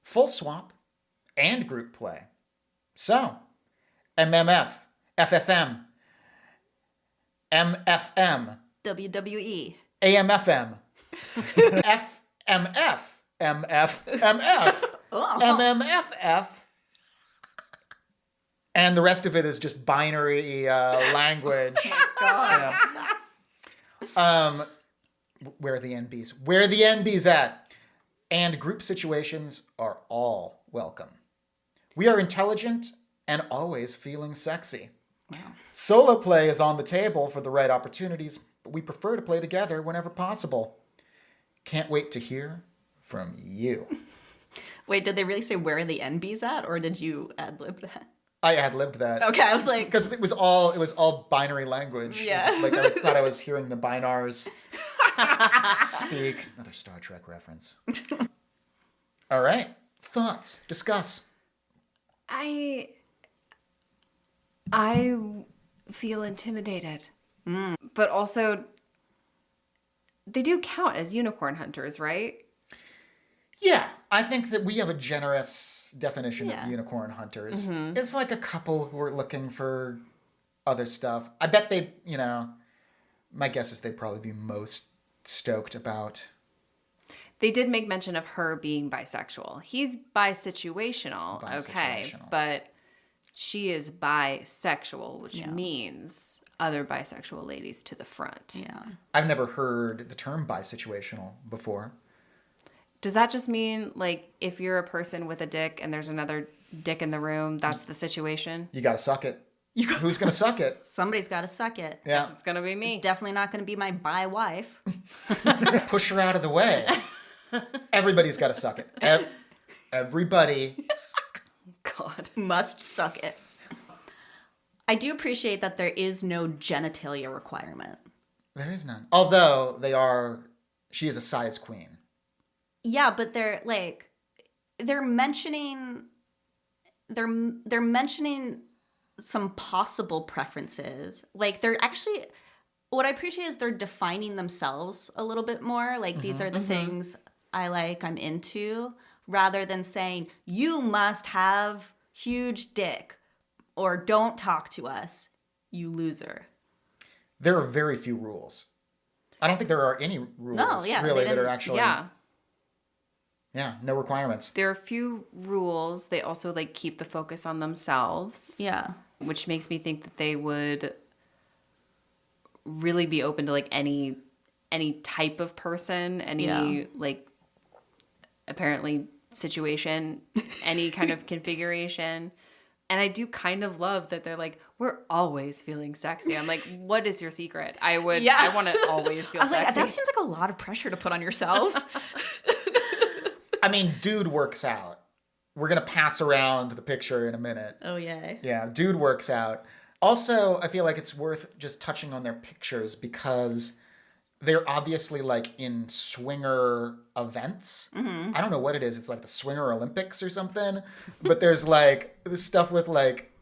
full swap, and group play. So, MMF, FFM, MFM, WWE. AMFM, FMF, MFMF, MMFF, and the rest of it is just binary language. Yeah. Where are the NBs? Where are the NBs at? And group situations are all welcome. We are intelligent and always feeling sexy. Wow. Solo play is on the table for the right opportunities, but we prefer to play together whenever possible. Can't wait to hear from you. Wait, did they really say where are the NBs at, or did you ad-lib that? I ad-libbed that. Okay, I was like... Because it was all binary language. Yeah. It was like thought I was hearing the binars speak. Another Star Trek reference. All right. Thoughts. Discuss. I feel intimidated. But also, they do count as unicorn hunters, right? Yeah, I think that we have a generous definition Yeah. of unicorn hunters. It's like a couple who are looking for other stuff. I bet they, my guess is they'd probably be most stoked about. They did make mention of her being bisexual. He's bisituational, okay, Bisexual. but she is bisexual, which Yeah. means other bisexual ladies to the front. Yeah. I've never heard the term bisituational before. Does that just mean, like, if you're a person with a dick and there's another dick in the room, that's the situation? You got to suck it. Who's going to suck it? Somebody's got to suck it. Yeah. Guess it's going to be me. It's definitely not going to be my bi wife. Push her out of the way. Everybody's got to suck it. Everybody. God. Must suck it. I do appreciate that there is no genitalia requirement. There is none. Although she is a size queen. Yeah, but they're mentioning some possible preferences. Like, they're actually, what I appreciate is they're defining themselves a little bit more. Like, these are the things I like, I'm into, rather than saying, you must have huge dick or don't talk to us, you loser. There are very few rules. I don't think there are any rules really that are actually... Yeah, no requirements. There are a few rules. They also, like, keep the focus on themselves. Yeah. Which makes me think that they would really be open to, like, any type of person, like, apparently situation, any kind of configuration. And I do kind of love that they're like, we're always feeling sexy. I'm like, what is your secret? I want to always feel sexy. Like, that seems like a lot of pressure to put on yourselves. I mean, dude works out. We're going to pass around the picture in a minute. Oh, yay. Yeah, dude works out. Also, I feel like it's worth just touching on their pictures because they're obviously, like, in swinger events. Mm-hmm. I don't know what it is. It's like the Swinger Olympics or something. But there's, like, this stuff with, like,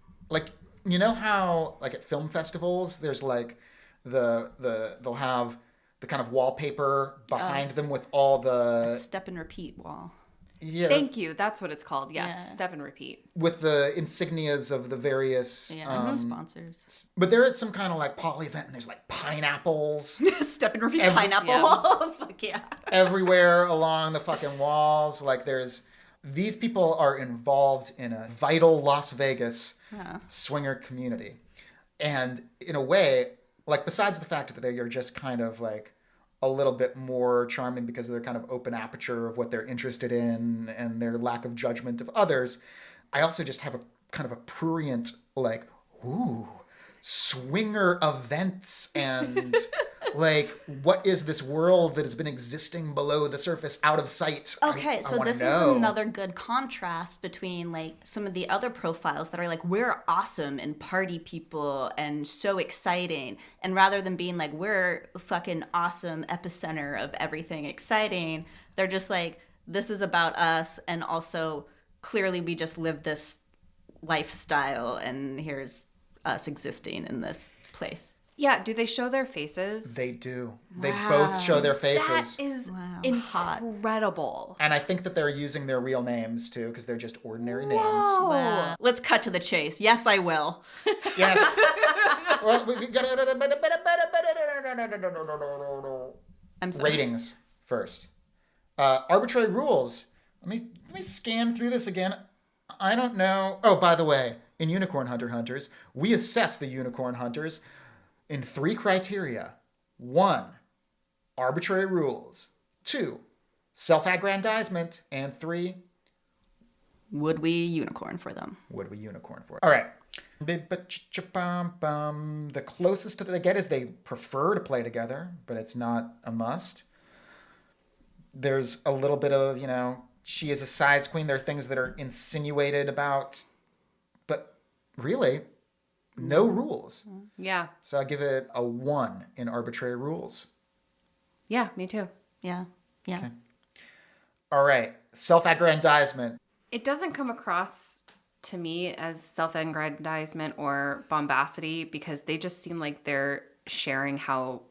you know how, like, at film festivals, there's, like, they'll have the kind of wallpaper behind them with all the... Step and repeat wall. Yeah. Thank you. That's what it's called. Yes. Yeah. Step and repeat. With the insignias of the various... sponsors. But they're at some kind of like poly event and there's like pineapples. Step and repeat pineapple wall. Fuck yeah. Everywhere along the fucking walls. Like these people are involved in a vital Las Vegas swinger community. And in a way, like besides the fact that they are just kind of like a little bit more charming because of their kind of open aperture of what they're interested in and their lack of judgment of others, I also just have a kind of a prurient, like, ooh, swinger events and like, what is this world that has been existing below the surface out of sight? Okay, I so this is another good contrast between like some of the other profiles that are like, we're awesome and party people and so exciting. And rather than being like, we're fucking awesome epicenter of everything exciting, they're just like, this is about us. And also clearly we just live this lifestyle and here's us existing in this place. Yeah, do they show their faces? They do. They both show their faces. That is incredible. And I think that they're using their real names too, because they're just ordinary names. Wow. Let's cut to the chase. Yes, I will. Yes. Well, we got I'm sorry. Ratings first. Arbitrary rules. Let me scan through this again. I don't know. Oh, by the way, in Unicorn Hunter Hunters, we assess the Unicorn Hunters in 3 criteria. 1, arbitrary rules. 2, self-aggrandizement. And 3, would we unicorn for them? Would we unicorn for it? All right. The closest to they get is they prefer to play together, but it's not a must. There's a little bit of, she is a size queen. There are things that are insinuated about, but really, no rules. Yeah. So I give it a 1 in arbitrary rules. Yeah, me too. Yeah. Okay. All right. Self-aggrandizement. It doesn't come across to me as self-aggrandizement or bombacity because they just seem like they're sharing how,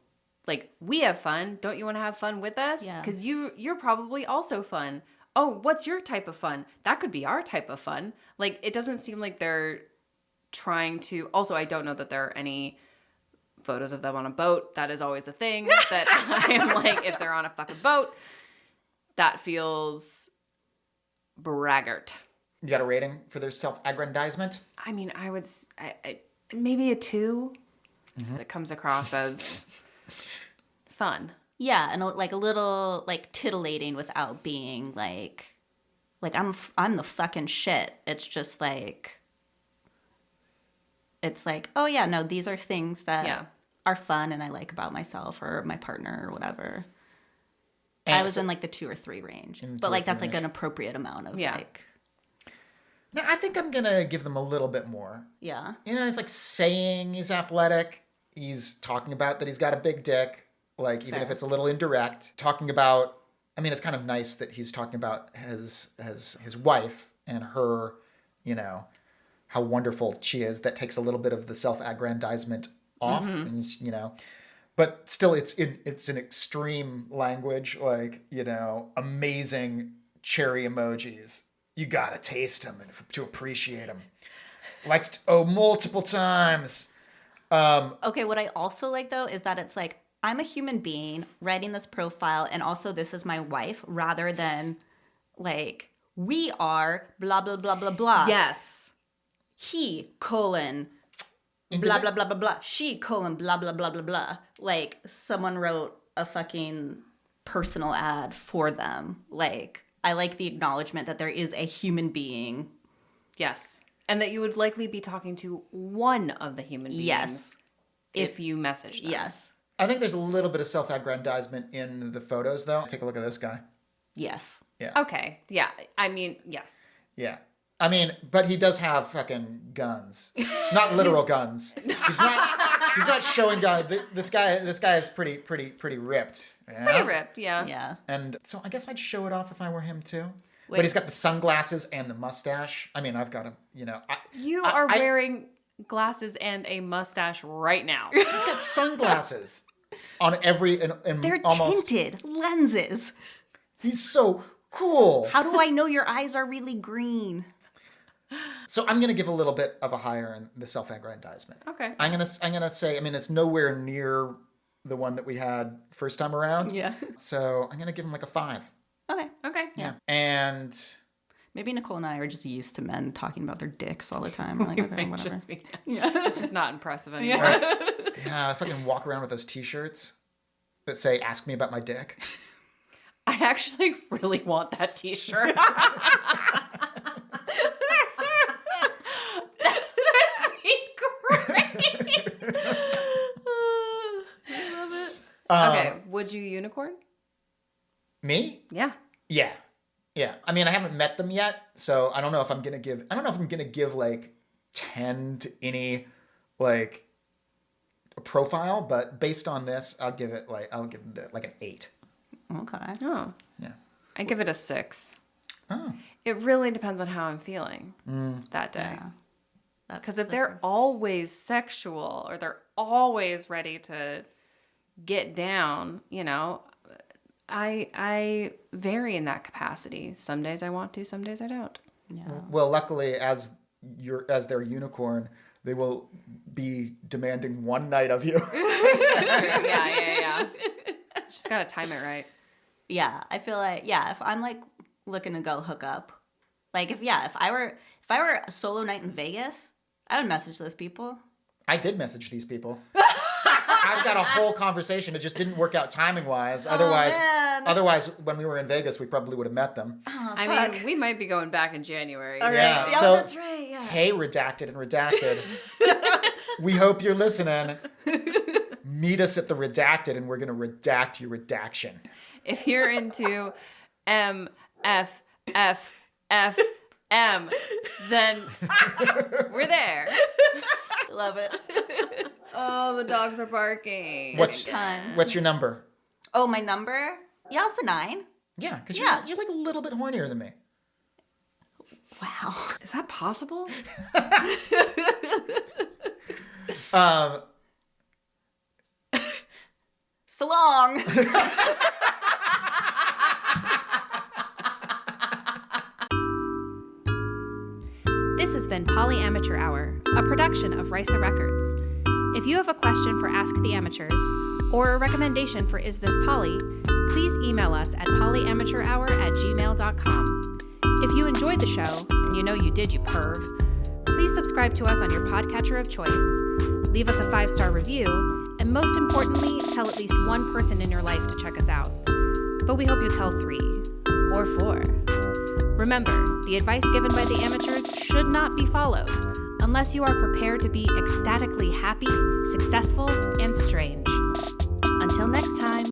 like, we have fun. Don't you want to have fun with us? Yeah. Because you're probably also fun. Oh, what's your type of fun? That could be our type of fun. Like, it doesn't seem like they're trying to... Also, I don't know that there are any photos of them on a boat. That is always the thing that I am like, if they're on a fucking boat, that feels braggart. You got a rating for their self-aggrandizement? I mean, I would... maybe a 2 that comes across as fun. Yeah, and like a little like titillating without being like I'm the fucking shit. It's just like oh yeah, no, these are things that are fun and I like about myself or my partner or whatever. And I was in like the 2 or 3 range, but like that's like an appropriate amount of like. No, I think I'm gonna give them a little bit more. Yeah. You know, he's like saying he's athletic. He's talking about that he's got a big dick. Like even if it's a little indirect, talking about. I mean, it's kind of nice that he's talking about his wife and her, you know, how wonderful she is. That takes a little bit of the self-aggrandizement off, and, you know, but still it's an extreme language, like, you know, amazing cherry emojis. You gotta taste them to appreciate them. Likes to, multiple times. Okay, what I also like though is that it's like, I'm a human being writing this profile, and also this is my wife, rather than like, we are blah, blah, blah, blah, blah. Yes. He, colon, blah, blah, blah, blah, blah. She, colon, blah, blah, blah, blah, blah. Like, someone wrote a fucking personal ad for them. Like, I like the acknowledgement that there is a human being. Yes. And that you would likely be talking to one of the human beings. Yes. If you message them. Yes. I think there's a little bit of self-aggrandizement in the photos, though. Take a look at this guy. Yes. Yeah. Okay. Yeah. I mean, yes. Yeah. I mean, but he does have fucking guns. Not literal guns. He's not showing guns. This guy is pretty ripped. It's pretty ripped, yeah. Yeah. And so I guess I'd show it off if I were him too. Wait. But he's got the sunglasses and the mustache. I mean, I've got him, you know. You are wearing glasses and a mustache right now. He's got sunglasses on every and They're almost tinted lenses. He's so cool. How do I know your eyes are really green? So I'm gonna give a little bit of a higher in the self-aggrandizement. Okay. I'm gonna say, I mean, it's nowhere near the one that we had first time around. Yeah. So I'm gonna give him like a 5. Okay. Okay. Yeah. And maybe Nichole and I are just used to men talking about their dicks all the time. Like, okay, whatever. It's just not impressive anymore. yeah, I fucking walk around with those T-shirts that say "Ask me about my dick." I actually really want that T-shirt. Okay, would you unicorn? Me? Yeah. Yeah. Yeah. I mean, I haven't met them yet, so I don't know if I'm gonna give like 10 to any like a profile, but based on this, I'll give it like an 8. Okay. Oh. Yeah. I give it a 6. Oh. It really depends on how I'm feeling that day. Because if they're always sexual or they're always ready to get down, you know, I vary in that capacity. Some days I want to, some days I don't. Yeah. Well, luckily, as their unicorn, they will be demanding one night of you. That's true. Yeah. Just gotta time it right. Yeah, I feel like if I'm like looking to go hook up, like if I were a solo night in Vegas, I would message those people. I did message these people. I've got a whole conversation. It just didn't work out timing wise. Otherwise, when we were in Vegas, we probably would have met them. Oh, I mean, we might be going back in January. Yeah. Yeah, So, that's right. Yeah. hey, redacted and redacted. We hope you're listening. Meet us at the redacted, and we're gonna redact your redaction. If you're into M, F, F, F, M, then we're there. Love it. Oh, the dogs are barking. What's your number? Oh, my number? Yeah, it's a 9. Yeah, because Yeah. you're like a little bit hornier than me. Wow. Is that possible? So long. This has been Polyamateur Hour, a production of Risa Records. If you have a question for Ask the Amateurs or a recommendation for Is This Poly, please email us at polyamateurhour@gmail.com. If you enjoyed the show, and you know you did, you perv, please subscribe to us on your podcatcher of choice, leave us a 5-star review, and And most importantly, tell at least one person in your life to check us out. But we hope you tell 3 or 4. Remember, the advice given by the amateurs should not be followed unless you are prepared to be ecstatically happy, successful, and strange. Until next time.